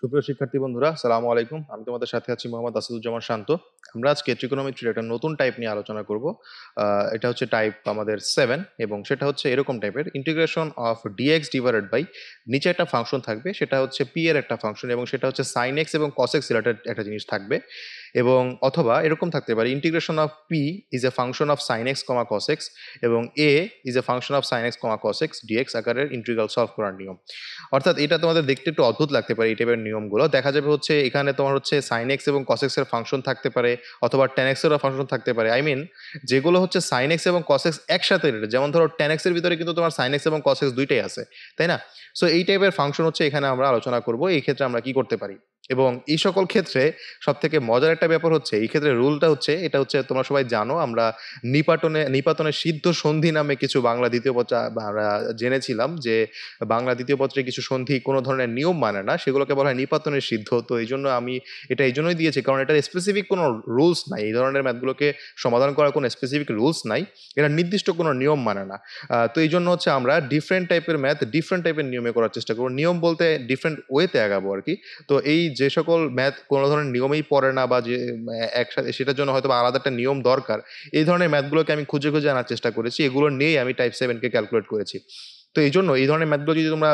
সুপ্রিয় শিক্ষার্থী বন্ধুরা, সালামু আলাইকুম। আমি তোমাদের সাথে আছি মোহাম্মদ আসাদুজ্জামান শান্ত। আমরা আজকে ট্রিগোনোমেট্রির একটা নতুন টাইপ নিয়ে আলোচনা করব। এটা হচ্ছে টাইপ আমাদের 7 এবং সেটা হচ্ছে এরকম টাইপের integration of dx divided by নিচে একটা ফাংশন থাকবে, সেটা হচ্ছে পি এর একটা ফাংশন এবং সেটা হচ্ছে সাইন এক্স এবং কস এক্স রিলেটেড একটা জিনিস থাকবে। এবং অথবা এরকম থাকতে পারে integration of p is a function of sine x comma cos x এবং a is a function of sine x comma cos x dx আকারের ইন্টিগ্রাল সলভ করার নিয়ম। অর্থাৎ এটা তোমাদের দেখতে একটু অদ্ভুত লাগতে পারে এই টাইপের নিয়মগুলো। দেখা যাবে হচ্ছে এখানে তোমার হচ্ছে সাইন এক্স এবং কস এক্স এর ফাংশন থাকতে পারে অথবা টেন এক্স এরও ফাংশন থাকতে পারে। আই মিন যেগুলো হচ্ছে সাইন এক্স এবং কস এক্স একসাথে রিলেটেড, যেমন ধরো টেন এক্স এর ভিতরে কিন্তু তোমার সাইন এক্স এবং কস এক্স দুইটাই আছে, তাই না? সো এই টাইপের ফাংশন হচ্ছে এখানে আমরা আলোচনা করব। এই ক্ষেত্রে আমরা কি করতে পারি এবং এই সকল ক্ষেত্রে সব থেকে মজার একটা ব্যাপার হচ্ছে এই ক্ষেত্রে রুলটা হচ্ছে, এটা হচ্ছে তোমরা সবাই জানো, আমরা নিপাতনের সিদ্ধ সন্ধি নামে কিছু বাংলা দ্বিতীয় পত্র আমরা জেনেছিলাম যে বাংলা দ্বিতীয় পত্রে কিছু সন্ধি কোনো ধরনের নিয়ম মানে না, সেগুলোকে বলা হয় নিপাতনের সিদ্ধ। তো এই জন্য আমি এটা এই জন্যই দিয়েছি কারণ এটার স্পেসিফিক কোনো রুলস নাই, এই ধরনের ম্যাথগুলোকে সমাধান করার কোনো স্পেসিফিক রুলস নাই, এটা নির্দিষ্ট কোনো নিয়ম মানে না। তো এই জন্য হচ্ছে আমরা ডিফারেন্ট টাইপের ম্যাথ ডিফারেন্ট টাইপের নিয়মে করার চেষ্টা করবো, নিয়ম বলতে ডিফারেন্ট ওয়েতে আগাবো আর কি। তো এই যে সকল ম্যাথ কোনো ধরনের নিয়মেই পড়ে না বা যে একসাথে সেটার জন্য হয়তো আলাদা একটা নিয়ম দরকার, এই ধরনের ম্যাথগুলোকে আমি খুঁজে খুঁজে আনার চেষ্টা করেছি, এগুলো নিয়েই আমি টাইপ 7 কে ক্যালকুলেট করেছি। তো এই জন্য এই ধরনের ম্যাথগুলো যদি তোমরা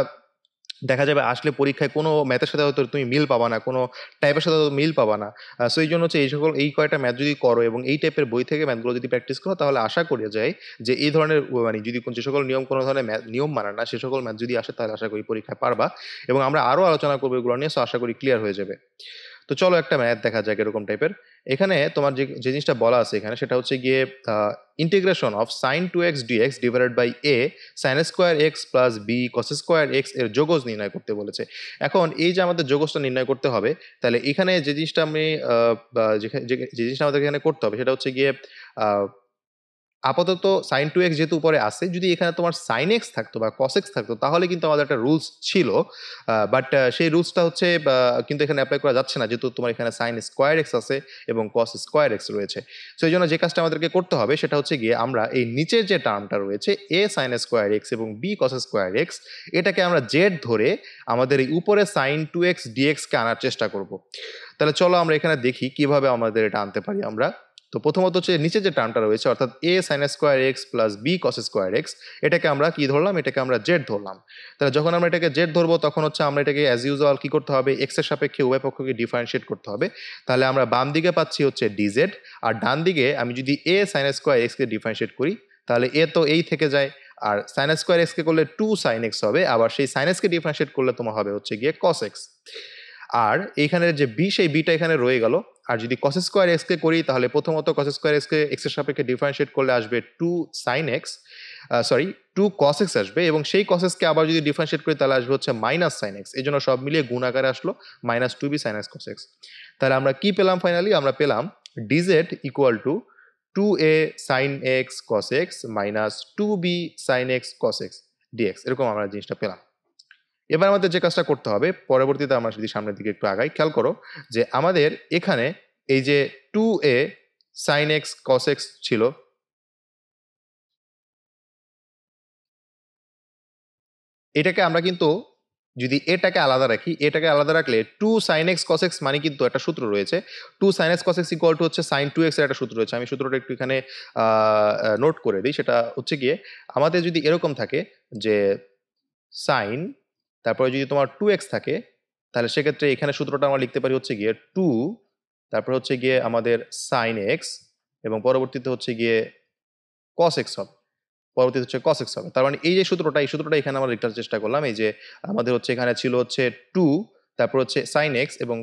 দেখা যাবে আসলে পরীক্ষায় কোনো ম্যাথের সাথে হয়তো তুমি মিল পাবা না, কোনো টাইপের সাথে হয়তো মিল পাবা না। সো এই জন্য হচ্ছে এই কয়টা ম্যাথ যদি করো এবং এই টাইপের বই থেকে ম্যাথগুলো যদি প্র্যাকটিস করো তাহলে আশা করি যায় যে এই ধরনের মানে যদি যে সকল নিয়ম কোনো ধরনের নিয়ম মানে না সে সকল ম্যাথ যদি আসে তাহলে আশা করি পরীক্ষায় পারবা। এবং আমরা আরো আলোচনা করবো এগুলো নিয়ে, সো আশা করি ক্লিয়ার হয়ে যাবে। তো চলো একটা ম্যাথ দেখা যাক এরকম টাইপের। এখানে তোমার যে যে জিনিসটা বলা আছে এখানে সেটা হচ্ছে গিয়ে integration of sine two x dx divided by a sign square x plus b cos square x এর যোগজ নির্ণয় করতে বলেছে। এখন এই যে আমাদের যোগজটা নির্ণয় করতে হবে, তাহলে এখানে যে জিনিসটা আমি যে জিনিসটা আমাদের এখানে করতে হবে সেটা হচ্ছে গিয়ে আপাতত সাইন টু এক্স যেহেতু উপরে আছে, যদি এখানে তোমার সাইন এক্স থাকতো বা কস এক্স থাকতো তাহলে কিন্তু আমাদের একটা রুলস ছিল, বাট সেই রুলসটা হচ্ছে কিন্তু এখানে অ্যাপ্লাই করা যাচ্ছে না যেহেতু তোমার এখানে সাইন স্কোয়ার এক্স আছে এবং কস স্কোয়ার এক্স রয়েছে। সো এই জন্য যে কাজটা আমাদেরকে করতে হবে সেটা হচ্ছে গিয়ে আমরা এই নিচের যে টার্মটা রয়েছে এ সাইন স্কোয়ার এক্স এবং বি কস স্কোয়ার এক্স, এটাকে আমরা জেড ধরে আমাদের এই উপরে সাইন টু এক্স ডিএক্স কে আনার চেষ্টা করব। তাহলে চলো আমরা এখানে দেখি কিভাবে আমাদের এটা আনতে পারি আমরা। তো প্রথমত হচ্ছে নিচে যে টার্মটা রয়েছে অর্থাৎ a sign square x plus b cos square x, এটাকে আমরা কি ধরলাম, এটাকে আমরা জেড ধরলাম। তাহলে যখন আমরা এটাকে জেড ধরবো তখন হচ্ছে আমরা এটাকে অ্যাজ ইউজুয়াল কি করতে হবে, এক্স এর সাপেক্ষে উভয় পক্ষকে ডিফারেন্সিয়েট করতে হবে। তাহলে আমরা বাম দিকে পাচ্ছি হচ্ছে ডিজেড, আর ডান দিকে আমি যদি এ সাইন স্কোয়ার এক্স কে ডিফারেন্সিয়েট করি তাহলে এ তো এই থেকে যায়, আর সাইন স্কোয়ার এক্স কে করলে টু সাইন এক্স হবে, আবার সেই সাইন এক্স কে ডিফারেন্সিয়েট করলে তোমার হবে হচ্ছে গিয়ে কস এক্স। আর এইখানে যে বি সেই বিটা এখানে রয়ে গেল। আর যদি কস স্কোয়ার এক্স কে করি তাহলে প্রথমত কস স্কোয়ার এক্স কে এক্স এর সাপেক্ষে ডিফারেন্সিয়েট করলে আসবে two sine x, sorry two cos x আসবে, এবং সেই কস এক্স কে আবার যদি ডিফারেন্সিয়েট করি তাহলে আসবে হচ্ছে মাইনাস সাইন এক্স। এই জন্য সব মিলিয়ে গুণ আকারে আসলো minus two b sine x cos x. তাহলে আমরা কি পেলাম ফাইনালি, আমরা পেলাম dz equal to two a sine x cos x minus two b sine x cos x dx, এরকম আমরা জিনিসটা পেলাম। এবার আমাদের যে কাজটা করতে হবে পরবর্তীতে আমরা যদি সামনের দিকে একটু আগাই, খেয়াল করো যে আমাদের এখানে এই যে two a sine x cos x ছিল, এটাকে আমরা কিন্তু যদি এটাকে আলাদা রাখি, এটাকে আলাদা রাখলে two sine x cos x মানে কিন্তু একটা সূত্র রয়েছে, two sine x cos x equal to হচ্ছে সাইন টু এক্স এর একটা সূত্র রয়েছে। আমি সূত্রটা একটু এখানে নোট করে দিই। সেটা হচ্ছে গিয়ে আমাদের যদি এরকম থাকে যে সাইন, তারপরে যদি তোমার টু এক্স থাকে তাহলে সেক্ষেত্রে এখানে সূত্রটা আমরা লিখতে পারি হচ্ছে গিয়ে টু, তারপর হচ্ছে গিয়ে আমাদের সাইন এক্স এবং পরবর্তীতে হচ্ছে গিয়ে কস এক্স হবে, পরবর্তীতে হচ্ছে কস এক্স হবে। তার মানে এই যে সূত্রটা, এই সূত্রটা এখানে আমরা লিখার চেষ্টা করলাম। এই যে আমাদের হচ্ছে এখানে ছিল হচ্ছে টু, তারপর হচ্ছে সাইন এক্স এবং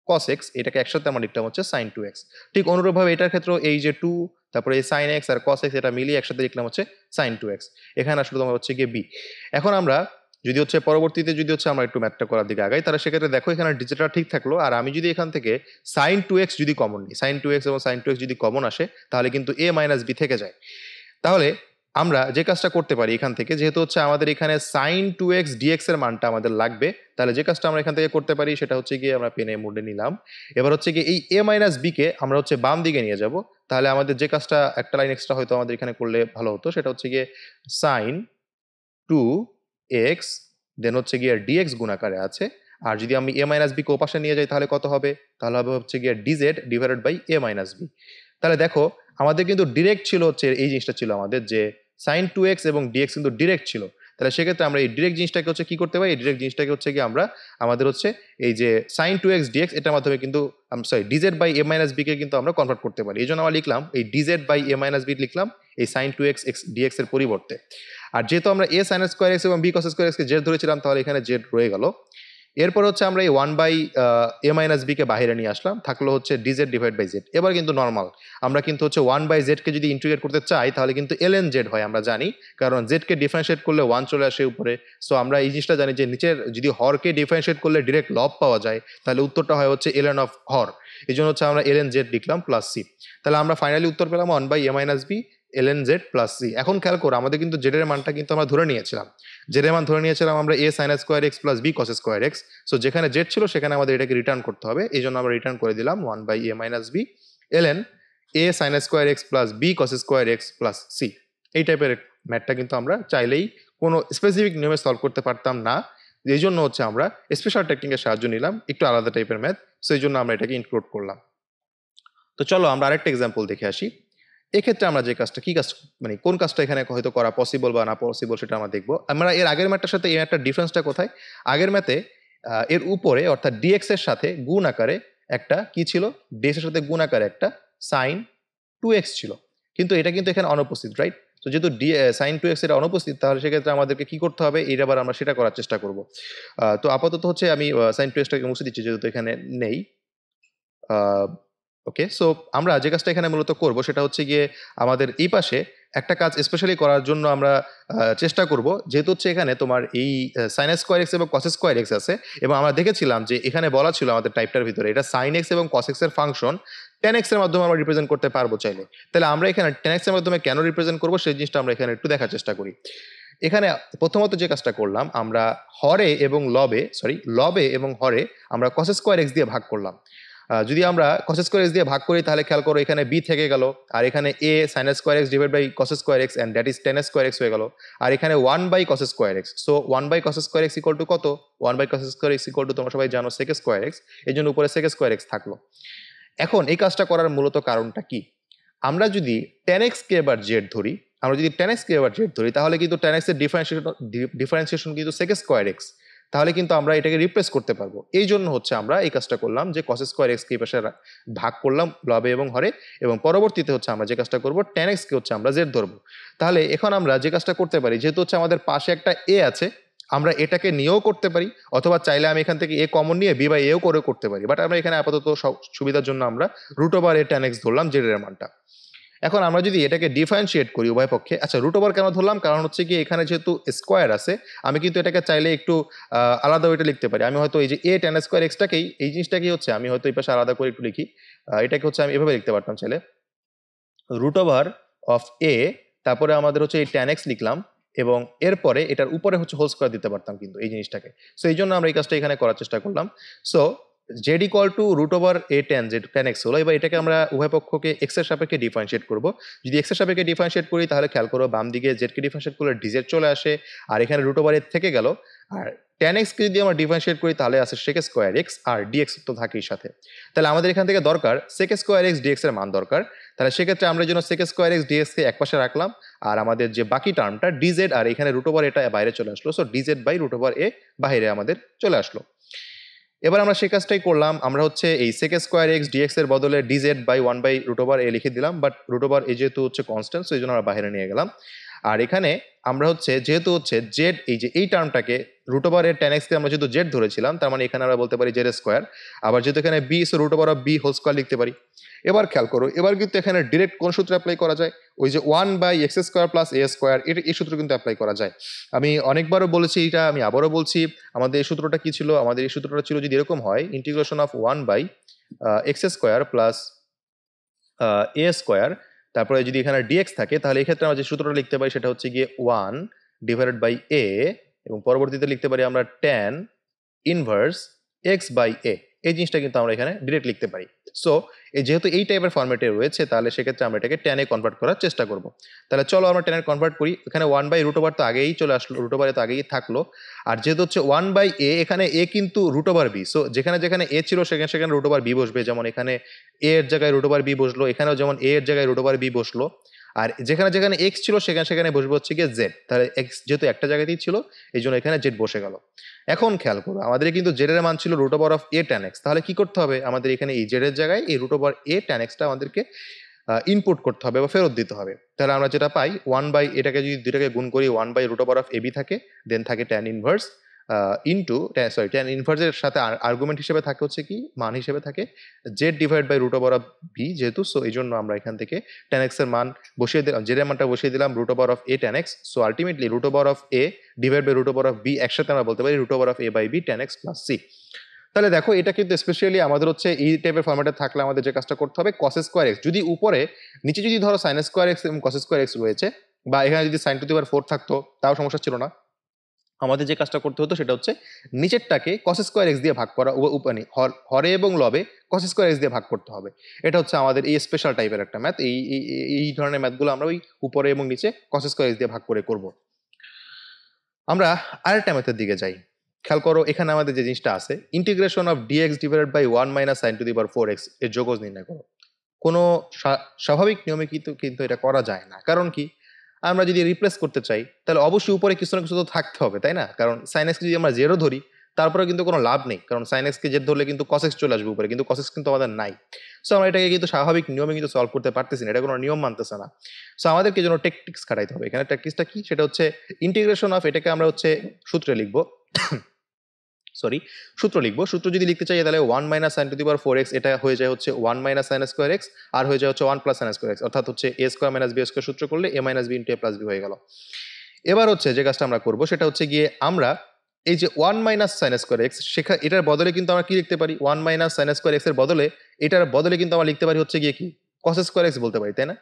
কস এক্স, এটাকে একসাথে আমরা লিখলাম হচ্ছে সাইন টু এক্স। ঠিক অনুরূপভাবে এটার ক্ষেত্রেও এই যে টু, তারপরে এই সাইন এক্স আর কস এক্স এটা মিলিয়ে একসাথে লিখলাম হচ্ছে সাইন টু এক্স। এখানে আসলে তোমার হচ্ছে গিয়ে বি। এখন আমরা যদি হচ্ছে পরবর্তীতে যদি হচ্ছে আমরা একটু ম্যাথটা করার দিকে আগাই তাহলে সেক্ষেত্রে দেখো এখানে ডিজিটটা ঠিক থাকলো, আর আমি যদি এখান থেকে সাইন টু এক্স যদি কমন নিই, সাইন টু এক্স এবং সাইন টু এক্স যদি কমন আসে তাহলে কিন্তু এ মাইনাস বি থেকে যায়। তাহলে আমরা যে কাজটা করতে পারি এখান থেকে, যেহেতু হচ্ছে আমাদের এখানে সাইন টু এক্স ডিএক্স এর মানটা আমাদের লাগবে, তাহলে যে কাজটা আমরা এখান থেকে করতে পারি সেটা হচ্ছে গিয়ে আমরা পেনে মুডে নিলাম। এবার হচ্ছে গিয়ে এই এ মাইনাস বি কে আমরা হচ্ছে বাম দিকে নিয়ে যাব। তাহলে আমাদের যে কাজটা একটা লাইন এক্সট্রা হয়তো আমাদের এখানে করলে ভালো হতো, সেটা হচ্ছে গিয়ে সাইন টু এক্স দেন হচ্ছে গিয়ে ডিএক্স গুণ আকারে আছে, আর যদি আমি a মাইনাস বি কে ওপাশে নিয়ে যাই তাহলে কত হবে, তাহলে হবে হচ্ছে গিয়ে dz divided by a minus b. তাহলে দেখো আমাদের কিন্তু ডিরেক্ট ছিল হচ্ছে এই জিনিসটা ছিল আমাদের যে সাইন 2x এবং dx কিন্তু ডিরেক্ট ছিল। তাহলে সেক্ষেত্রে আমরা এই ডিরেক্ট জিনিসটাকে হচ্ছে কি করতে পারি, এই ডিরেক্ট জিনিসটাকে হচ্ছে কি আমরা আমাদের হচ্ছে এই যে সাইন 2x dx এটার মাধ্যমে কিন্তু sorry dz by a minus b কে কিন্তু আমরা কনভার্ট করতে পারি। এই জন্য আমরা লিখলাম এই dz by a minus b লিখলাম এই সাইন 2x dx এর পরিবর্তে। আর যেহেতু আমরা a সাইন স্কোয়ার এক্স এবং b কস স্কোয়ার এক্স কে জেড ধরেছিলাম তাহলে এখানে জেড রয়ে গেল। এরপর হচ্ছে আমরা এই 1 বাই a মাইনাস বি কে বাইরে নিয়ে আসলাম, থাকলো হচ্ছে ডিজেড ডিভাইড বাই জেড। এবার কিন্তু নর্মাল আমরা কিন্তু হচ্ছে 1 বাই জেড কে যদি ইন্টিগ্রেট করতে চাই তাহলে কিন্তু ln জেড হয় আমরা জানি, কারণ জেড কে ডিফারেন্সিয়েট করলে 1 চলে আসে উপরে। সো আমরা এই জিনিসটা জানি যে নিচের যদি হরকে ডিফারেন্সিয়েট করলে ডিরেক্ট লব পাওয়া যায় তাহলে উত্তরটা হয় হচ্ছে ln অফ হর। এই জন্য হচ্ছে আমরা ln জেড লিখলাম প্লাস সি। তাহলে আমরা ফাইনালি উত্তর পেলাম 1 by a minus b ln z plus c. এখন খেয়াল করো আমাদের কিন্তু জেড এর মানটা কিন্তু আমরা ধরে নিয়েছিলাম, জেড এর মান ধরে নিয়েছিলাম আমরা a sine square x plus b cos square x. So যেখানে জেড ছিল সেখানে আমাদের এটাকে রিটার্ন করতে হবে, এই জন্য আমরা রিটার্ন করে দিলাম 1 by a minus b ln a sine square x plus b cos square x plus c. এই টাইপের ম্যাথটা কিন্তু আমরা চাইলেই কোনো স্পেসিফিক নিয়মে সলভ করতে পারতাম না, এই জন্য হচ্ছে আমরা স্পেশাল টেকনিকের সাহায্য নিলাম, একটু আলাদা টাইপের ম্যাথ। সো এই জন্য আমরা এটাকে ইনক্লুড করলাম। তো চলো আমরা আরেকটা এক্সাম্পল দেখে আসি। এক্ষেত্রে আমরা যে কাজটা কি কাজ মানে কোন কাজটা এখানে হয়তো করা পসিবল বা না পসিবল সেটা আমরা দেখবো। আমরা এর আগের ম্যাথটার সাথে এই ম্যাথটার ডিফারেন্সটা কোথায়, আগের ম্যাথে এর উপরে অর্থাৎ ডিএক্স এর সাথে গুণ আকারে একটা কি ছিল, ডিএক্স এর সাথে গুণ আকারে একটা সাইন 2x ছিল, কিন্তু এটা কিন্তু এখানে অনুপস্থিত, রাইট? তো যেহেতু সাইন 2x এটা অনুপস্থিত তাহলে সেক্ষেত্রে আমাদেরকে কি করতে হবে, এটা আবার আমরা সেটা করার চেষ্টা করব। তো আপাতত হচ্ছে আমি সাইন 2xটাকে মুছে দিচ্ছি যেহেতু এখানে নেই। ওকে, সো আমরা যে কাজটা এখানে মূলত করব সেটা হচ্ছে গিয়ে আমাদের এই পাশে একটা কাজ স্পেশালি করার জন্য আমরা চেষ্টা করব, যেহেতু হচ্ছে এখানে তোমার এই সাইন স্কোয়ার এক্স এবং কস স্কোয়ার এক্স আছে এবং আমরা দেখেছিলাম যে এখানে বলা ছিল আমাদের টাইপটার ভিতরে এটা সাইন এক্স এবং কস এক্স এর ফাংশন টেন এক্স এর মাধ্যমে আমরা রিপ্রেজেন্ট করতে পারবো চাইলে। তাহলে আমরা এখানে টেন এক্স এর মাধ্যমে কেন রিপ্রেজেন্ট করবো সেই জিনিসটা আমরা এখানে একটু দেখার চেষ্টা করি। এখানে প্রথমত যে কাজটা করলাম আমরা লবে এবং হরে আমরা কস স্কোয়ার এক্স দিয়ে ভাগ করলাম। যদি আমরা কস স্কোয়ার এক্স দিয়ে ভাগ করি তাহলে খেয়াল করো এখানে বি থেকে গেল, আর এখানে এ sign square x divide by cos square x and that is tan square x হয়ে গেল, আর এখানে 1 by cos square x. So 1 by cos square x equal to কত, 1 by cos square x equal to তোমরা সবাই জানো sec square x, এই জন্য উপরে সেক স্কোয়ার এক্স থাকলো। এখন এই কাজটা করার মূলত কারণটা কি, আমরা যদি টেন এক্স কে এবার জেড ধরি, তাহলে কিন্তু টেন এক্স এর ডিফারেন্সিয়েশন কিন্তু সেক স্কোয়ার এক্স, তাহলে কিন্তু আমরা এটাকে রিপ্লেস করতে পারবো। এই জন্য হচ্ছে আমরা এই কাজটা করলাম যে কস স্কোয়ার এক্স কে পাশে ভাগ করলাম লবে এবং হরে, এবং পরবর্তীতে হচ্ছে আমরা যে কাজটা করবো টেন এক্স কে হচ্ছে আমরা জেড ধরবো। তাহলে এখন আমরা যে কাজটা করতে পারি, যেহেতু হচ্ছে আমাদের পাশে একটা এ আছে আমরা এটাকে নিয়েও করতে পারি, অথবা চাইলে আমি এখান থেকে এ কমন নিয়ে বি বাই এও করে করতে পারি, বাট আমরা এখানে আপাতত সুবিধার জন্য আমরা root over a tan x ধরলাম জেড এর মানটা। এখন আমরা যদি এটাকে ডিফারেন্সিয়েট করি উভয় পক্ষে, আচ্ছা রুট ওভার কেন ধরলাম, কারণ হচ্ছে কি এখানে যেহেতু স্কোয়ার আছে আমি কিন্তু এটাকে চাইলে একটু আলাদা ওইটা লিখতে পারি। আমি হয়তো এই যে এ টেন স্কোয়ার এক্সটাকেই এই জিনিসটাকেই হচ্ছে আমি হয়তো এই পাশে আলাদা করে একটু লিখি, এটাকে হচ্ছে আমি এভাবে লিখতে পারতাম চাইলে রুট ওভার অফ এ, তারপরে আমাদের হচ্ছে এই টেন এক্স লিখলাম এবং এরপরে এটার উপরে হচ্ছে হোল স্কোয়ার দিতে পারতাম কিন্তু এই জিনিসটাকে। সো এই জন্য আমরা এই কাজটা এখানে করার চেষ্টা করলাম। So z equal to root over a tan x হলো। এবার এটাকে আমরা উভয় পক্ষকে এক্স এর সাপেক্ষে ডিফারেন্সিয়েট করবো। যদি এক্স এর সাপেক্ষে ডিফারেন্সিয়েট করি তাহলে খেয়াল করো বাম দিকে জেডকে ডিফারেন্সিয়েট করলে ডিজেড চলে আসে, আর এখানে রুট ওভার এর থেকে গেল, আর টেন এক্সকে যদি আমরা ডিফারেন্সিয়েট করি তাহলে আসে সেক স্কোয়ার এক্স, আর ডিএক্স তো থাকেই সাথে। তাহলে আমাদের এখান থেকে দরকার সেক স্কোয়ার এক্স ডিএক্স এর মান দরকার। তাহলে সেক্ষেত্রে আমরা যেন সেক স্কোয়ার এক্স ডিএক্স কে এক পাশে রাখলাম, আর আমাদের যে বাকি টার্মটা ডিজেড, আর এখানে রুট ওভার এটা বাইরে চলে আসলো, so dz by root over a বাইরে আমাদের চলে আসলো। এবার আমরা সেই কাজটাই করলাম, আমরা হচ্ছে এই সেক স্কোয়ার এক্স ডিএক্স এর বদলে dz by 1 by root over a লিখে দিলাম, বাট রুট ওভার এ যেহেতু হচ্ছে কনস্ট্যান্ট সো এই জন্য আমরা বাইরে নিয়ে গেলাম। আর এখানে আমরা হচ্ছে যেহেতু হচ্ছে জেড এই যে এই টার্মটাকে রুট ওভার এর টেন এক্স কে আমরা যেহেতু জেড ধরেছিলাম তার মানে এখানে আমরা বলতে পারি জেড স্কোয়ার, আবার যেহেতু এখানে b so root over of b whole square লিখতে পারি। এবার খেয়াল করো এবার কিন্তু এখানে ডিরেক্ট কোন সূত্র অ্যাপ্লাই করা যায়, ওই যে 1 by x square plus a square, এই সূত্র কিন্তু অ্যাপ্লাই করা যায়। আমি অনেকবারও বলেছি এটা, আমি আবারও বলছি আমাদের এই সূত্রটা কি ছিল, আমাদের এই সূত্রটা ছিল যদি এরকম হয় integration of 1 by x square plus a square, তারপরে যদি এখানে ডিএক্স থাকে তাহলে এই ক্ষেত্রে আমরা যে সূত্রটা লিখতে পারি সেটা হচ্ছে গিয়ে 1 ডিভাইডেড বাই এ, এবং পরবর্তীতে লিখতে পারি আমরা tan ইনভার্স এক্স বাই এ। এই জিনিসটা কিন্তু আমরা এখানে ডিরেক্ট লিখতে পারি। সো যেহেতু এই টাইপের ফরম্যাটে রয়েছে, তাহলে সেক্ষেত্রে আমরা এটাকে tan এ কনভার্ট করার চেষ্টা করব। তাহলে চলো আমরা tan এ কনভার্ট করি। এখানে 1/√ওভার তো আগেই চলে আসলো, √ওভার তো আগেই থাকলো। আর যেহেতু হচ্ছে 1/a, এখানে a কিন্তু √b, সো যেখানে যেখানে a ছিল সেখানে সেখানে √b বসবে। যেমন এখানে a এর জায়গায় √b বসলো, এখানেও যেমন a এর জায়গায় √b বসলো। আর যেখানে যেখানে x ছিল সেখানে সেখানে বসবে হচ্ছে গিয়ে z। তাহলে x যেহেতু একটা জায়গাতেই ছিল, এই জন্য এখানে z বসে গেল। এখন খেয়াল করো, আমাদের কিন্তু z এর মান ছিল √a tan x। তাহলে কি করতে হবে, আমাদের এখানে এই z এর জায়গায় এই √a tan x টা আমাদেরকে ইনপুট করতে হবে বা ফেরত দিতে হবে। তাহলে আমরা যেটা পাই, এটাকে যদি দুইটাকে গুণ করি, 1/√ab থাকে, দেন থাকে tan ইনভার্স ইনটু tan ইনভার্সের সাথে আর্গুমেন্ট হিসেবে থাকে হচ্ছে কি, মান হিসেবে থাকে z ডিভাইড বাই √b, যেহেতু সো এই জন্য আমরা এখান থেকে tan x এর মান বসিয়ে দিলাম, z এর মানটা বসিয়ে দিলাম √a tan x। So ultimately √a divide by √b একসাথে আমরা বলতে পারি √a/b tan x plus c। তাহলে দেখো, এটা কিন্তু স্পেশালি আমাদের হচ্ছে এই টাইপের ফরম্যাটে থাকলে আমাদের যে কাজটা করতে হবে, cos স্কয়ার x, যদি উপরে নিচে যদি ধরো sin স্কয়ার x এবং cos স্কয়ার x রয়েছে, বা এখানে যদি sin টু দি পাওয়ার 4 থাকতো তাও সমস্যা ছিল না। আমাদের যে কাজটা করতে হতো সেটা হচ্ছে নিচেরটাকে cos স্কয়ার x দিয়ে ভাগ করা, মানে হরে এবং লবে cos স্কয়ার x দিয়ে ভাগ করতে হবে। এটা হচ্ছে আমাদের এই স্পেশাল টাইপের একটা ম্যাথ। এই ধরনের ম্যাথগুলো আমরা ওই উপরে এবং নিচে cos স্কয়ার x দিয়ে ভাগ করে করব। আমরা আরেকটা ম্যাথের দিকে যাই। খেয়াল করো, এখানে আমাদের যে জিনিসটা আছে, integration of dx divided by 1 minus sin to the power 4x এর যোগজ নির্ণয় করো। কোনো স্বাভাবিক নিয়মে কিন্তু এটা করা যায় না। কারণ কি, আমরা যদি রিপ্লেস করতে চাই তাহলে অবশ্যই উপরে কিছু না কিছু তো থাকতে হবে, তাই না? কারণ sin x কে যদি আমরা জেরো ধরি তারপরে কিন্তু কোনো লাভ নেই, কারণ sin x কে জেড ধরলে কিন্তু cos x চলে আসবে উপরে, কিন্তু cos x কিন্তু আমাদের নাই। সো আমরা এটাকে কিন্তু স্বাভাবিক নিয়মে কিন্তু সলভ করতে পারতেছি না, এটা কোনো নিয়ম মানতেছে না। সো আমাদেরকে জন্য টেকটিক্স খাটাইতে হবে। এখানে টেকটিক্সটা কি, সেটা হচ্ছে ইন্টিগ্রেশন অফ, এটাকে আমরা হচ্ছে সূত্রে লিখবো, সূত্র লিখবো। সূত্র যদি লিখতে চাই তাহলে 1 minus sin to the power 4x, এটা হয়ে যায় হচ্ছে 1 মাইনাস sin স্কয়ার x, আর হয়ে যায় হচ্ছে 1 প্লাস sin স্কয়ার x, অর্থাৎ হচ্ছে a square minus b square সূত্র করলে a minus b into a plus b হয়ে গেল। এবার হচ্ছে যে কাজটা আমরা করব সেটা হচ্ছে গিয়ে, আমরা এই যে 1 মাইনাস sin স্কয়ার x, এটার বদলে কিন্তু আমরা কি লিখতে পারি, 1 মাইনাস sin স্কয়ার x এর বদলে, এটার বদলে কিন্তু আমরা লিখতে পারি হচ্ছে গিয়ে কি, cos স্কয়ার x বলতে পারি, তাই না?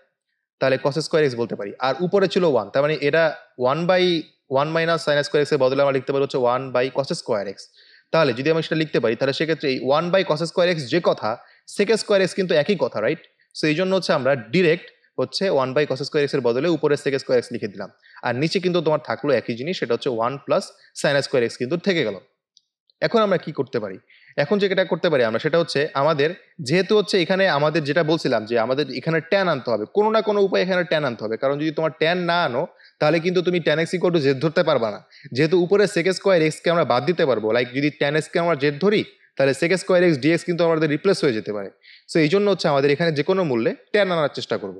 তাহলে cos স্কয়ার x বলতে পারি। আর উপরে ছিল 1, তার মানে এটা 1 মাইনাস sin স্কয়ার x এর বদলে আমরা লিখতে পারি হচ্ছে 1 বাই cos স্কয়ার x। তাহলে যদি আমরা সেটা লিখতে পারি, তাহলে সেক্ষেত্রে এই 1 বাই cos স্কয়ার x যে কথা, sec স্কয়ার x কিন্তু একই কথা, রাইট? সো এই জন্য হচ্ছে আমরা ডিরেক্ট হচ্ছে 1 বাই cos স্কয়ার x এর বদলে উপরে sec স্কয়ার x লিখে দিলাম। আর নিচে কিন্তু তোমার থাকলো একই জিনিস, সেটা হচ্ছে 1 প্লাস sin স্কয়ার x কিন্তু থেকে গেল। এখন আমরা কি করতে পারি, এখন যেটা করতে পারি আমরা, সেটা হচ্ছে আমাদের যেহেতু হচ্ছে এখানে আমাদের যেটা বলছিলাম যে আমাদের এখানে ট্যান আনতে হবে, কোনো না কোনো উপায় এখানে ট্যান আনতে হবে। কারণ যদি তোমার ট্যান না আনো তাহলে কিন্তু তুমি tan x equal to Z ধরতে পারবা না। যেহেতু উপরে sec স্কয়ার x কে আমরা বাদ দিতে পারবো, লাইক যদি tan x কে আমরা জেড ধরি তাহলে sec স্কয়ার x dx কিন্তু আমাদের রিপ্লেস হয়ে যেতে পারে। সো এই জন্য হচ্ছে আমাদের এখানে যে কোনো মূল্যে ট্যান আনার চেষ্টা করব।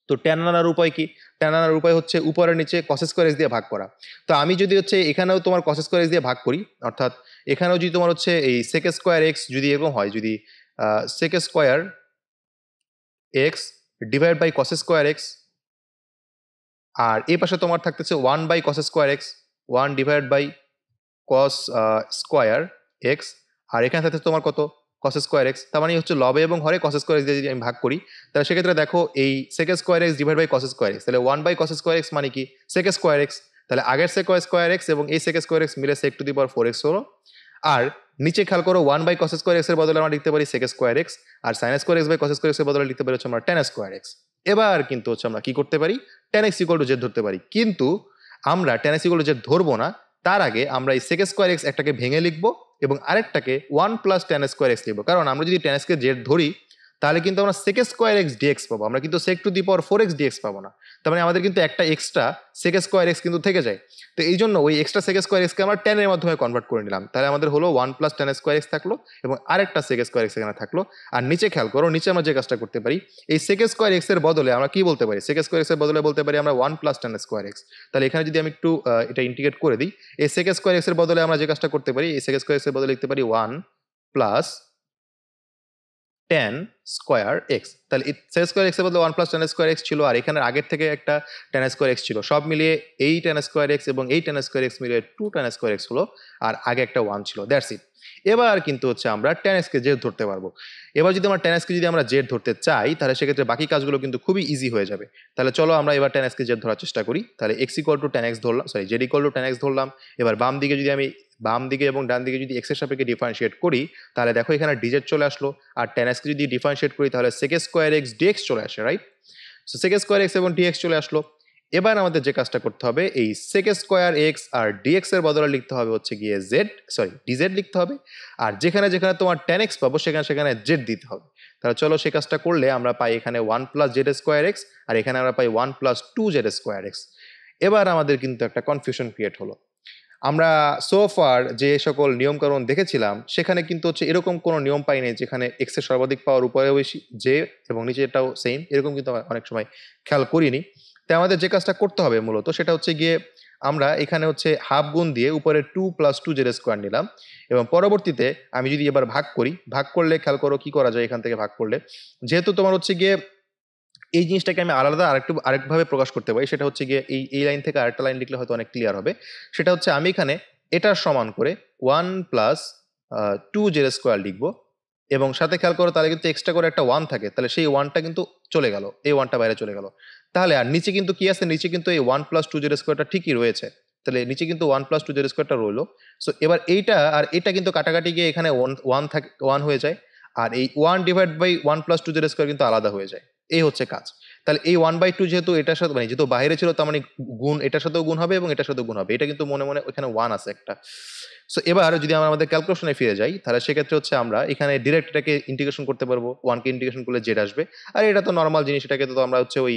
তো ট্যান আনার উপায় কি, ট্যান আনার উপায় হচ্ছে উপরে নিচে cos স্কয়ার x দিয়ে ভাগ করা। তো আমি যদি হচ্ছে এখানেও তোমার cos স্কয়ার x দিয়ে ভাগ করি, অর্থাৎ এখানেও যদি তোমার হচ্ছে এই sec স্কয়ার x যদি এরকম হয়, যদি sec square x divide by cos square x, আর এই পাশে তোমার থাকতেছে 1 by cos square x, 1 divide by cos square x, আর এখানে থাকতেছে তোমার কত, cos স্কয়ার x। তার মানে হচ্ছে লবে এবং হরে cos স্কয়ার x দিয়ে যদি আমি ভাগ করি, তাহলে সেক্ষেত্রে দেখো এই sec square x divide by cos square x, তাহলে 1 বাই cos স্কয়ার x মানে কি, sec স্কয়ার x। তাহলে আগের sec স্কয়ার x এবং এই sec স্কয়ার x মিলে sec two the power 4x হলো। আর নিচে খেয়াল করো, 1 বাই cos স্কয়ার x এর বদলে আমরা লিখতে পারি sec স্কয়ার x, আর sin square x by cos square x এর বদলে লিখতে পারি হচ্ছে আমরা tan স্কয়ার x। এবার কিন্তু হচ্ছে আমরা কি করতে পারি, tan x equal to z ধরতে পারি। কিন্তু আমরা tan x equal to z ধরবো না, তার আগে আমরা এই sec স্কয়ার x একটাকে ভেঙে লিখবো এবং আরেকটাকে 1 প্লাস tan স্কয়ার x লিখবো। কারণ আমরা যদি tan x কে z ধরি তাহলে কিন্তু আমরা sec স্কয়ার x dx পাবো, আমরা কিন্তু sec two the power 4x dx পাবো না। তার মানে আমাদের কিন্তু একটা এক্সট্রা sec স্কয়ার x কিন্তু থেকে যায়। তো এই জন্য ওই এক্সট্রা sec স্কয়ার x কে আমরা tan এর মাধ্যমে কনভার্ট করে নিলাম। তাহলে আমাদের হলো 1 প্লাস tan স্কয়ার x থাকলো এবং আরেকটা sec স্কয়ার x এখানে থাকলো। আর নিচে খেয়াল করো, নিচে আমরা যে কাজটা করতে পারি, এই sec স্কয়ার x এর বদলে আমরা কি বলতে পারি, sec স্কয়ার x এর বদলে বলতে পারি আমরা 1 প্লাস tan স্কয়ার x। তাহলে এখানে যদি আমি একটু এটা ইন্টিগ্রেট করে দিই, এই sec স্কয়ার x এর বদলে আমরা যে কাজটা করতে পারি, এই sec স্কয়ার x এর বদলে লিখতে পারি 1 প্লাস tan স্কয়ার x। তাহলে sec স্কয়ার x এর বদলে 1 প্লাস tan স্কয়ার x ছিল, আর এখানে আগের থেকে একটা tan স্কয়ার x ছিল, সব মিলিয়ে এই tan স্কয়ার x এবং এই tan স্কয়ার x মিলিয়ে 2 tan স্কয়ার x হলো, আর আগে একটা 1 ছিল, দ্যাটস ইট। এবার কিন্তু হচ্ছে আমরা tan x কে z ধরতে পারবো। এবার যদি আমরা tan x কে যদি আমরা z ধরতে চাই তাহলে সেক্ষেত্রে বাকি কাজগুলো কিন্তু খুবই ইজি হয়ে যাবে। তাহলে চলো আমরা এবার tan x কে z ধরার চেষ্টা করি। তাহলে x equal to tan x ধরলাম, sorry z equal to tan x ধরলাম। এবার বাম দিকে যদি আমি বাম দিকে এবং ডান দিকে যদি এক্স এর সাপেক্ষে ডিফারেন্সিয়েট করি তাহলে দেখো এখানে ডিজেড চলে আসলো, আর tan x কে যদি ডিফারেন্সিয়েট করি তাহলে sec স্কয়ার x dx চলে আসে, right? So sec square x এবং dx চলে আসলো। এবার আমাদের যে কাজটা করতে হবে, এই sec স্কয়ার x আর dx এর বদলে লিখতে হবে হচ্ছে গিয়ে dz লিখতে হবে, আর যেখানে যেখানে তোমার tan x পাবো সেখানে সেখানে z দিতে হবে। তাহলে চলো সে কাজটা করলে আমরা পাই এখানে 1 প্লাস জেড স্কোয়ার এক্স, আর এখানে আমরা পাই 1 প্লাস 2z স্কোয়ার এক্স। এবার আমাদের কিন্তু একটা কনফিউশন ক্রিয়েট হলো। আমরা সোফার যে সকল নিয়মকানুন দেখেছিলাম সেখানে কিন্তু হচ্ছে এরকম কোনো নিয়ম পাই নাই যেখানে এক্স এর সর্বাধিক পাওয়ার উপরে বেশি জে এবং নিচেটাও সেম, এরকম কিন্তু আমরা অনেক সময় খেয়াল করিনি। তাই আমাদের যে কাজটা করতে হবে মূলত সেটা হচ্ছে গিয়ে আমরা এখানে হচ্ছে হাফ গুণ দিয়ে উপরে 2 প্লাস 2z স্কোয়ার নিলাম, এবং পরবর্তীতে আমি যদি এবার ভাগ করলে খেয়াল করো কি করা যায় এখান থেকে ভাগ করলে, যেহেতু তোমার হচ্ছে গিয়ে এই জিনিসটাকে আমি আলাদা আরেকভাবে প্রকাশ করতে পারি, সেটা হচ্ছে গিয়ে এই লাইন থেকে আরেকটা লাইন লিখলে হয়তো অনেক ক্লিয়ার হবে। সেটা হচ্ছে আমি এখানে এটার সমান করে 1 প্লাস 2z স্কোয়ার লিখবো, এবং সাথে খেয়াল করো তাহলে কিন্তু এক্সট্রা করে একটা 1 থাকে, তাহলে সেই 1টা কিন্তু চলে গেল, এই 1টা বাইরে চলে গেল। তাহলে আর নিচে কিন্তু কি আছে, নিচে কিন্তু এই 1 প্লাস 2z স্কোয়ারটা ঠিকই রয়েছে, তাহলে নিচে কিন্তু 1 প্লাস 2z স্কোয়ারটা রইলো। সো এবার এইটা আর এটা কিন্তু কাটাকাটি গিয়ে এখানে 1 হয়ে যায়, আর এই 1 divide by 1 plus 2z square কিন্তু আলাদা হয়ে যায়। এই হচ্ছে কাজ। তাহলে এই 1/2 যেহেতু এটার সাথে মানে যেহেতু বাইরে ছিল, তার মানে গুণ এটার সাথেও গুণ হবে এবং এটার সাথেও গুণ হবে, এটা কিন্তু মনে মনে ওখানে 1 আছে একটা। সো এবার যদি আমরা আমাদের ক্যালকুলেশনে ফিরে যাই তাহলে সেক্ষেত্রে হচ্ছে আমরা এখানে ডিরেক্ট এটাকে ইন্টিগ্রেশন করতে পারবো, 1 কে ইন্টিগ্রেশন করলে জেড আসবে, আর এটা তো নর্মাল জিনিস, এটাকে তো আমরা হচ্ছে ওই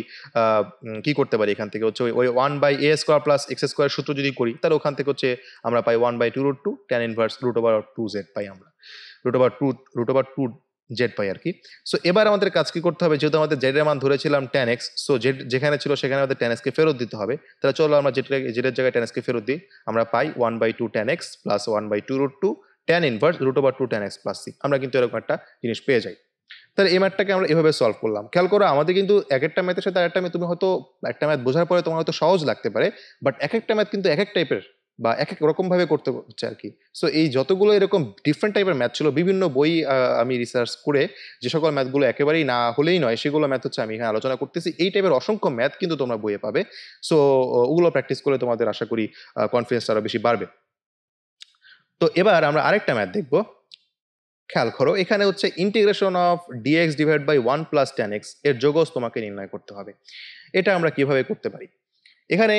কি করতে পারি এখান থেকে হচ্ছে ওই 1/a square plus x square সূত্র যদি করি তাহলে ওখান থেকে হচ্ছে আমরা পাই 1/2√2 tan ইনভার্স √2z পাই আমরা, √2 জেড পাই আর কি। সো এবার আমাদের কাজ কি করতে হবে, যেহেতু আমাদের জেড এর মান ধরেছিলাম tan x, সো জেড যেখানে ছিল সেখানে আমাদের tan x কে ফেরত দিতে হবে। তাহলে চলো আমরা জেড এর জায়গায় tan x কে ফেরত দিই, আমরা পাই 1/2 tan x plus 1/2√2 tan inverse √2 tan x plus c। আমরা কিন্তু এরকম একটা জিনিস পেয়ে যাই। তাহলে এই ম্যাথটাকে আমরা এভাবে সলভ করলাম। খেয়াল করো আমাদের কিন্তু এক একটা ম্যাথের সাথে আরেকটা ম্যাথ, তুমি হয়তো একটা ম্যাথ বোঝার পরে তোমার হয়তো সহজ লাগতে পারে, বাট এক একটা ম্যাথ কিন্তু এক এক টাইপের বা এক এক রকম ভাবে করতে হচ্ছে আর কি। সো এই যতগুলো এরকম ডিফারেন্ট টাইপের ম্যাথ ছিল, বিভিন্ন বই আমি রিসার্চ করে যে সকল ম্যাথগুলো একেবারেই না হলেই নয় সেগুলো ম্যাথ হচ্ছে আমি এখানে আলোচনা করতেছি। এই টাইপের অসংখ্য ম্যাথ কিন্তু তোমরা বইয়ে পাবে। সো ওগুলো প্র্যাকটিস করে তোমাদের আশা করি কনফিডেন্স আরো বেশি বাড়বে। তো এবার আমরা আরেকটা ম্যাথ দেখবো। খেয়াল করো এখানে হচ্ছে integration of dx divide by 1 plus tan x এর যোগজ তোমাকে নির্ণয় করতে হবে। এটা আমরা কিভাবে করতে পারি, এখানে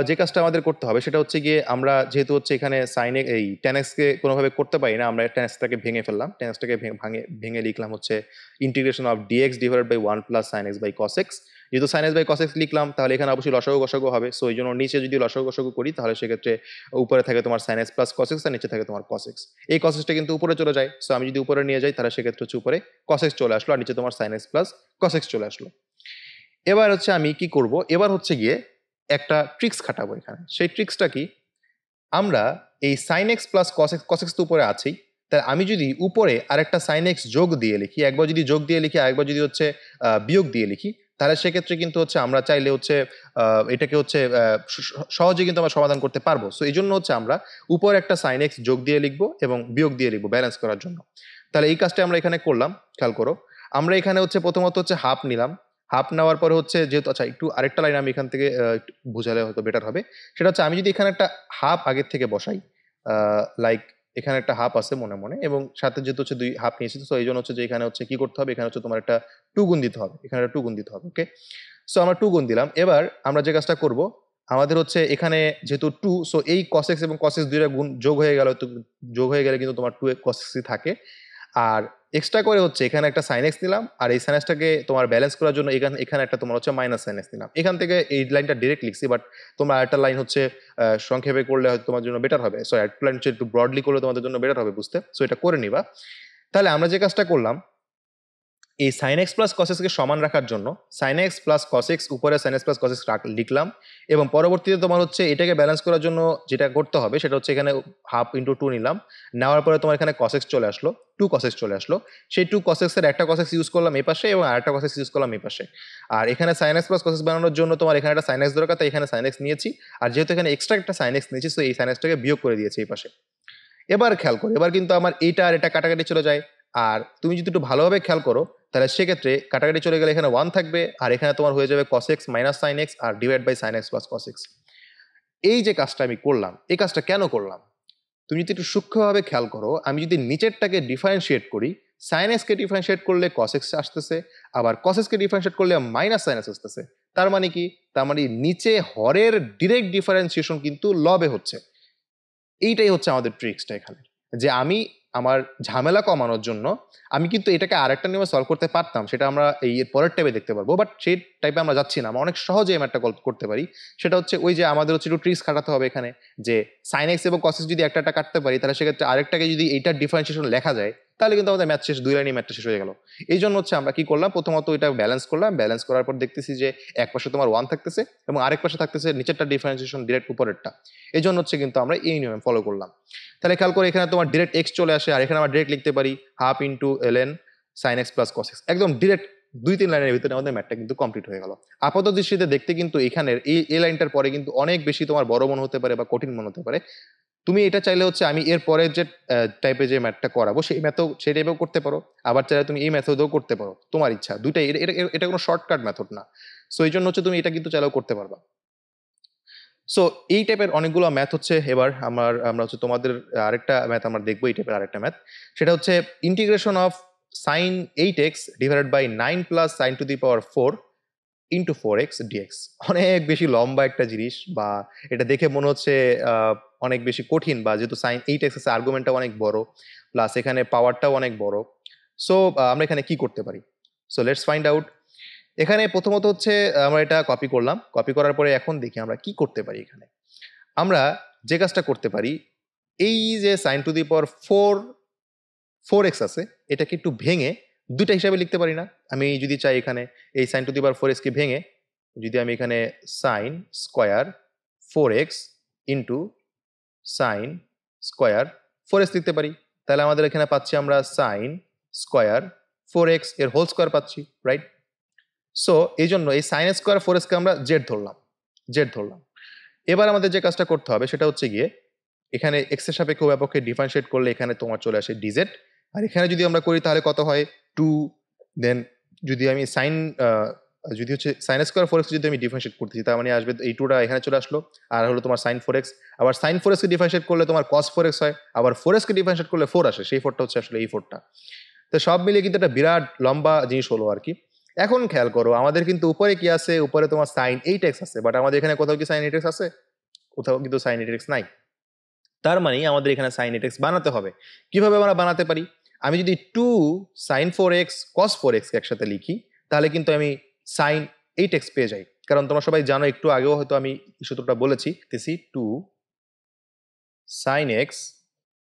যে কাজটা আমাদের করতে হবে সেটা হচ্ছে গিয়ে আমরা যেহেতু হচ্ছে এখানে সাইন এই tan x কে কোনোভাবে করতে পারি না, আমরা tan x টাকে ভেঙে ফেললাম, tan x টাকে ভেঙে লিখলাম হচ্ছে integration of dx divide by 1 plus sin x by cos x। যেহেতু sin x by cos x লিখলাম তাহলে এখানে অবশ্যই লসাগু গসাগু হবে, সো এই জন্য নিচে যদি লসাগু গসাগু করি তাহলে সেক্ষেত্রে উপরে থাকে তোমার sin x plus cos x আর নিচে থাকে তোমার cos x। এই cos x টা কিন্তু উপরে চলে যায়, সো আমি যদি উপরে নিয়ে যাই তাহলে সেক্ষেত্রে হচ্ছে উপরে cos x চলে আসলো আর নিচে তোমার sin x plus cos x চলে আসলো। এবার হচ্ছে আমি কি করব, এবার হচ্ছে গিয়ে একটা ট্রিক্স খাটাবো এখানে। সেই ট্রিক্সটা কি, আমরা এই sin x plus cos x তো উপরে আছেই, তাই আমি যদি উপরে আরেকটা sin x যোগ দিয়ে লিখি, একবার যদি যোগ দিয়ে লিখি আরেকবার যদি হচ্ছে বিয়োগ দিয়ে লিখি, তাহলে সেক্ষেত্রে কিন্তু হচ্ছে আমরা চাইলে হচ্ছে এটাকে হচ্ছে সহজে কিন্তু আমরা সমাধান করতে পারবো। সো এই জন্য হচ্ছে আমরা উপরে একটা sin x যোগ দিয়ে লিখবো এবং বিয়োগ দিয়ে লিখবো ব্যালেন্স করার জন্য। তাহলে এই কাজটা আমরা এখানে করলাম। খেয়াল করো আমরা এখানে হচ্ছে প্রথমত হচ্ছে হাফ নিলাম, হাফ নেওয়ার পরে হচ্ছে যেহেতু আচ্ছা একটু আরেকটা লাইন আমি এখান থেকে একটু বুঝালে হয়তো বেটার হবে। সেটা হচ্ছে আমি যদি এখানে একটা হাফ আগের থেকে বসাই, লাইক এখানে একটা হাফ আছে মনে মনে, এবং সাথে যেহেতু হচ্ছে দুই হাফ নিয়েছি, তো এই জন্য হচ্ছে যে এখানে হচ্ছে কি করতে হবে, এখানে হচ্ছে তোমার একটা 2 গুণ দিতে হবে, এখানে একটা 2 গুণ দিতে হবে। ওকে, সো আমরা 2 গুণ দিলাম। এবার আমরা যে কাজটা করব, আমাদের হচ্ছে এখানে যেহেতু 2, সো এই cos x এবং cos x দুইটা গুণ যোগ হয়ে গেল, তো যোগ হয়ে গেলে কিন্তু তোমার 2 cos x থাকে। আর এক্সট্রা করে হচ্ছে এখানে একটা sin x নিলাম, আর এই sin x টাকে তোমার ব্যালেন্স করার জন্য এখানে একটা তোমার হচ্ছে মাইনাস sin x নিলাম। এখান থেকে এই লাইনটা ডিরেক্ট লিখছি, বাট তোমরা একটা লাইন হচ্ছে সংক্ষেপে করলে হয়তো তোমার জন্য বেটার হবে, সো একটা লাইন হচ্ছে একটু ব্রডলি করলে তোমাদের জন্য বেটার হবে বুঝতে, সো এটা করে নিবা। তাহলে আমরা যে কাজটা করলাম, এই sin x plus cos x কে সমান রাখার জন্য sin x plus cos x উপরে sin x plus cos x লিখলাম, এবং পরবর্তীতে তোমার হচ্ছে এটাকে ব্যালেন্স করার জন্য যেটা করতে হবে সেটা হচ্ছে এখানে হাফ ইন্টু 2 নিলাম, নেওয়ার পরে তোমার এখানে cos x চলে আসলো, 2 cos x চলে আসলো। সেই 2 cos x এর একটা cos x ইউজ করলাম এই পাশে এবং আরেকটা cos x ইউজ করলাম এই পাশে। আর এখানে sin x plus cos x বানানোর জন্য তোমার এখানে একটা sin x দরকার, তাই এখানে sin x নিয়েছি, আর যেহেতু এখানে এক্সট্রা একটা sin x নিয়েছি, সো এই sin x টাকে বিয়োগ করে দিয়েছি এই পাশে। এবার খেয়াল করো এবার কিন্তু আমার এইটা আর এটা কাটাকাটি চলে যায়, আর তুমি যদি একটু ভালোভাবে খেয়াল করো তাহলে সেক্ষেত্রে কাটাকাটি চলে গেলে এখানে 1 থাকবে, আর এখানে তোমার হয়ে যাবে cos x minus sin x আর divide by sin x plus cos x। এই যে কাজটা আমি করলাম, এই কাজটা কেন করলাম, তুমি যদি একটু সূক্ষ্মভাবে খেয়াল করো, আমি যদি নিচেরটাকে ডিফারেন্সিয়েট করি, সাইন এক্সকে ডিফারেন্সিয়েট করলে কস এক্স আসতেছে, আবার কস এক্সকে ডিফারেন্সিয়েট করলে মাইনাস সাইন এক্স আসতেছে। তার মানে কি? তার মানে নিচে হরের ডিরেক্ট ডিফারেন্সিয়েশন কিন্তু লবে হচ্ছে। এইটাই হচ্ছে আমাদের ট্রিক্সটা এখানে, যে আমি আমার ঝামেলা কমানোর জন্য আমি কিন্তু এটাকে আরেকটা নিয়মে সলভ করতে পারতাম, সেটা আমরা এই পরের টাইপে দেখতে পারবো, বাট সেই টাইপে আমরা যাচ্ছি না। আমরা অনেক সহজে এই ম্যাথটা করতে পারি। সেটা হচ্ছে ওই যে আমাদের হচ্ছে একটু ট্রিক্স খাটাতে হবে এখানে, যে সাইন এক্স এবং কস এক্স যদি একটা কাটতে পারি, তাহলে সেক্ষেত্রে আরেকটাকে যদি এইটার ডিফারেন্সিয়েশন লেখা যায়, তাহলে কিন্তু আমাদের ম্যাথ শেষ, 2 লাইনে ম্যাথটা শেষ হয়ে গেল। এই জন্য হচ্ছে আমরা কি করলাম, প্রথমত এটা ব্যালেন্স করলাম, ব্যালেন্স করার পর দেখতেছি যে এক পাশে তোমার 1 থাকতেছে এবং আরেক পাশে থাকতেছে নিচেরটা ডিফারেন্সিয়েশন ডিরেক্ট উপরেরটা। এই জন্য হচ্ছে কিন্তু আমরা এই নিয়ম ফলো করলাম। তাহলে খেয়াল করে এখানে তোমার ডিরেক্ট এক্স চলে আসে, আর এখানে আমরা ডিরেক্ট লিখতে পারি half into ln sine x plus cos x. একদম ডিরেক্ট 2-3 লাইনের ভিতরে আমাদের ম্যাথটা কিন্তু কমপ্লিট হয়ে গেল। আপাত দৃষ্টিতে দেখতে কিন্তু এখানের এই লাইনটার পরে কিন্তু অনেক বেশি তোমার বড় মনে হতে পারে বা কঠিন মনে হতে পারে। তুমি এটা চাইলে হচ্ছে আমি এর পরে যে টাইপে যে ম্যাথটা করাবো সেই টাইপেও করতে পারো, আবার চাইলে তুমি এই মেথডেও করতে পারো, তোমার ইচ্ছা। দুইটাই, এটা কোনো শর্টকাট মেথড না। সো এই জন্য হচ্ছে তুমি এটা কিন্তু চাইলেও করতে পারবা। সো এই টাইপের অনেকগুলো ম্যাথ হচ্ছে। এবার আমরা হচ্ছে তোমাদের আরেকটা ম্যাথ আমরা দেখবো, এই টাইপের আরেকটা ম্যাথ। সেটা হচ্ছে integration of sine 8x divided by 9 plus sine to the power 4 into 4x dx. অনেক বেশি লম্বা একটা জিনিস, বা এটা দেখে মনে হচ্ছে অনেক বেশি কঠিন, বা যেহেতু সাইন 8x আছে আর্গুমেন্টটা অনেক বড়, প্লাস এখানে পাওয়ারটাও অনেক বড়। সো আমরা এখানে কি করতে পারি? So let's find out. এখানে প্রথমত হচ্ছে আমরা এটা কপি করলাম, কপি করার পরে এখন দেখি আমরা কি করতে পারি। এখানে আমরা যে কাজটা করতে পারি, এই যে sign to the power 4x আছে, এটাকে একটু ভেঙে দুইটা হিসাবে লিখতে পারি না? আমি যদি চাই এখানে এই sign to the power 4x কে ভেঙে যদি আমি এখানে sine square 4x into sine square 4x লিখতে পারি, তাহলে আমাদের এখানে পাচ্ছি আমরা সাইন স্কোয়ার 4x এর হোল স্কোয়ার পাচ্ছি, রাইট? সো এই জন্য এই সাইন স্কোয়ার 4x কে আমরা জেড ধরলাম। এবার আমাদের যে কাজটা করতে হবে সেটা হচ্ছে গিয়ে এখানে এক্স এর সাপেক্ষে উভয়পক্ষে ডিফারেন্সিয়েট করলে এখানে তোমার চলে আসে ডিজেড, আর এখানে যদি আমরা করি তাহলে কত হয় 2। দেন যদি আমি যদি হচ্ছে সাইন স্কোয়ার 4x যদি আমি ডিফারেন্সিয়েট করতেছি, তার মানে আসবে এই 2টা এখানে চলে আসলো, আর হলো তোমার সাইন 4x। আবার সাইন 4x কে ডিফারেন্সিয়েট করলে তোমার কস 4x হয়, আবার 4x কে ডিফারেন্সিয়েট করলে 4 আসে, সেই 4টা হচ্ছে আসলে এই 4টা। তো সব মিলিয়ে কিন্তু একটা বিরাট লম্বা জিনিস হলো আর কি। এখন খেয়াল করো আমাদের কিন্তু উপরে কি আছে, উপরে তোমার সাইন 8x আছে, বাট আমাদের এখানে কোথাও কি সাইন 8x আছে? কোথাও কিন্তু সাইন 8x নাই। তার মানে আমাদের এখানে সাইন 8x বানাতে হবে। কিভাবে আমরা বানাতে পারি? আমি যদি 2 সাইন 4x কস 4x একসাথে লিখি, তাহলে কিন্তু আমি সাইন 8x পেয়ে যাই। কারণ তোমরা সবাই জানো, একটু আগেও হয়তো আমি সূত্রটা বলেছি, 2 সাইন x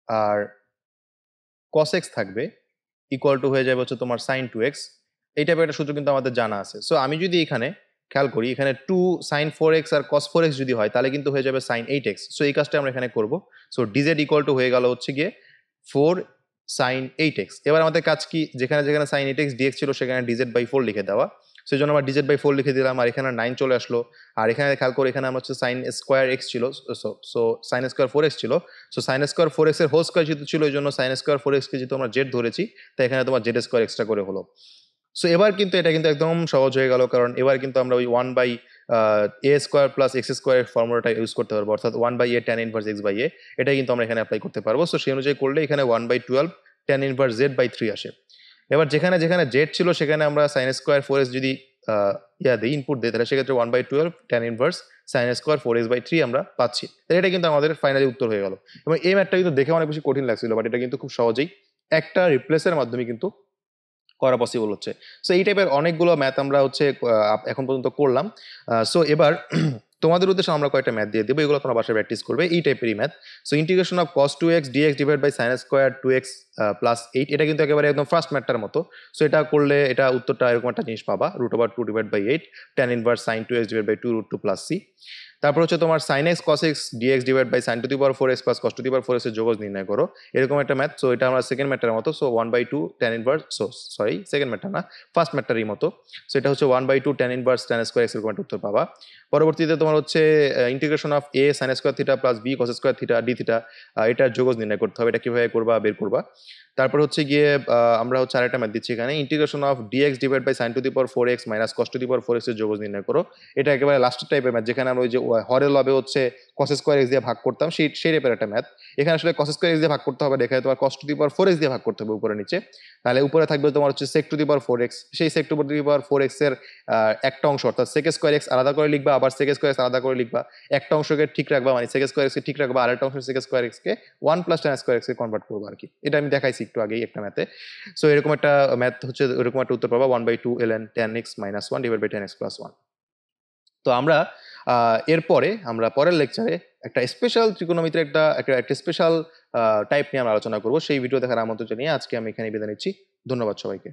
আর কস x থাকবে ইকুয়াল টু হয়ে যাবে হচ্ছে তোমার সাইন 2x। এই টাইপের একটা সূত্র কিন্তু আমাদের জানা আছে। সো আমি যদি এখানে খেয়াল করি, এখানে 2 সাইন 4x আর cos 4x যদি হয়, তাহলে কিন্তু হয়ে যাবে সাইন 8x। সো এই কাজটা আমরা এখানে করব। সো ডিজেড ইকুয়াল টু হয়ে গেল হচ্ছে গিয়ে 4 সাইন 8x। এবার আমাদের কাজ কি, যেখানে যেখানে সাইন 8x dx ছিল সেখানে ডিজেড বাই 4 লিখে দেওয়া। সেই জন্য আমরা ডিজেড বাই 4 লিখে দিলাম, আর এখানে 9 চলে আসলো। আর এখানে খেয়াল করে এখানে আমরা হচ্ছে সাইন স্কোয়ার এক্স ছিল, সো সাইন স্কোয়ার 4x ছিল। সো সাইন স্কোয়ার 4x এর হোল স্কোয়ার যেহেতু ছিল, এই জন্য সাইন স্কোয়ার 4x কে যেহেতু আমরা জেড ধরেছি, তাই এখানে তোমার জেড স্কোয়ার এক্সট্রা করে হলো। সো এবার কিন্তু এটা কিন্তু একদম সহজ হয়ে গেল, কারণ এবার কিন্তু আমরা ওই 1/a² প্লাস এক্স স্কোয়ারের ফর্মুলাটা ইউজ করতে পারবো, অর্থাৎ 1/a tan ইনভার্স x/a, এটাই কিন্তু আমরা এখানে অ্যাপ্লাই করতে পারবো। সো সেই অনুযায়ী করলে এখানে 1/12 tan ইনভার্স z/3 আসে। এবার যেখানে যেখানে জেড ছিল সেখানে আমরা সাইন স্কোয়ার 4x যদি ইনপুট দিই, তাহলে সেক্ষেত্রে 1/12 tan inverse sine square 4x/3 আমরা পাচ্ছি। তাহলে এটা কিন্তু আমাদের ফাইনালি উত্তর হয়ে গেল। এবং এই ম্যাথটা কিন্তু দেখে অনেক বেশি কঠিন লাগছিল, বাট এটা কিন্তু খুব সহজেই একটা রিপ্লেসের মাধ্যমে কিন্তু করা পসিবল হচ্ছে। সো এই টাইপের অনেকগুলো ম্যাথ আমরা হচ্ছে এখন পর্যন্ত করলাম। সো এবার তোমাদের উদ্দেশ্যে আমরা কয়েকটা ম্যাথ দিয়ে দেবো, এগুলো তোমরা বাসায় প্র্যাকটিস করবে, এই টাইপেরই ম্যাথ। So integration of cos 2x dx divide by sine square 2x plus 8, এটা কিন্তু একেবারে একদম ফার্স্ট ম্যাথটার মতো। সো এটা করলে এটা উত্তরটা এরকম একটা জিনিস পাবা, √2 divide by 8 tan inverse sine 2x divide by 2 √2 plus c। তারপর হচ্ছে তোমার sine x cos x dx divide by sine to the power 4x plus cos to the power 4x এর যোগজ নির্ণয় করো, এরকম একটা ম্যাথ। সো এটা আমরা সেকেন্ড ম্যাথটার মতো। সো 1/2 tan ইনভার্স, সেকেন্ড ম্যাথটা না, ফার্স্ট ম্যাথটারই মতো। সো এটা হচ্ছে 1/2 tan inverse tan square x এরকম একটা উত্তর পাবা। পরবর্তীতে তোমার হচ্ছে integration of a sine square theta plus b cos square theta D theta, এটার যোগজ নির্ণয় করতে হবে। এটা কিভাবে করবা, বের করবা। তারপর হচ্ছে গিয়ে আমরা হচ্ছে আরেকটা ম্যাথ দিচ্ছি এখানে, integration of dx divide by sine to the power 4x minus cos to the power 4x এর যোগজ নির্ণয় করো। এটা একেবারে লাস্টের টাইপের ম্যাথ, যেখানে আমরা ওই যে হরের লবে হচ্ছে cos স্কয়ার x দিয়ে ভাগ করতাম, সেই টাইপের একটা ম্যাথ। এখানে আসলে cos স্কয়ার x দিয়ে ভাগ করতে হবে না, এখানে তোমার cos two the power 4x দিয়ে ভাগ করতে হবে উপরে নিচে। তাহলে উপরে থাকবে তোমার হচ্ছে sec two the power 4x, সেই sec two the power 4x এর একটা অংশ অর্থাৎ sec স্কয়ার x আলাদা করে লিখবা, আবার sec স্কয়ার x আলাদা করে লিখবা, একটা অংশকে ঠিক রাখবা মানে sec স্কয়ার x কে ঠিক রাখবা, আরেকটা অংশ sec স্কয়ার x কে 1 প্লাস tan স্কয়ার x কে কনভার্ট করবা আর কি। এটা আমি দেখাইছি একটু আগেই একটা ম্যাথে। সো এরকম একটা ম্যাথ হচ্ছে, এরকম একটা উত্তর পাবা 1/2 ln tan x minus 1 divided by tan x plus 1। তো আমরা এরপরে আমরা পরের লেকচারে একটা স্পেশাল ত্রিকোণমিতির একটা স্পেশাল টাইপ নিয়ে আমরা আলোচনা করব। সেই ভিডিও দেখার আমন্ত্রণ জানিয়ে আজকে আমি এখানে বিদায় নিচ্ছি। ধন্যবাদ সবাইকে।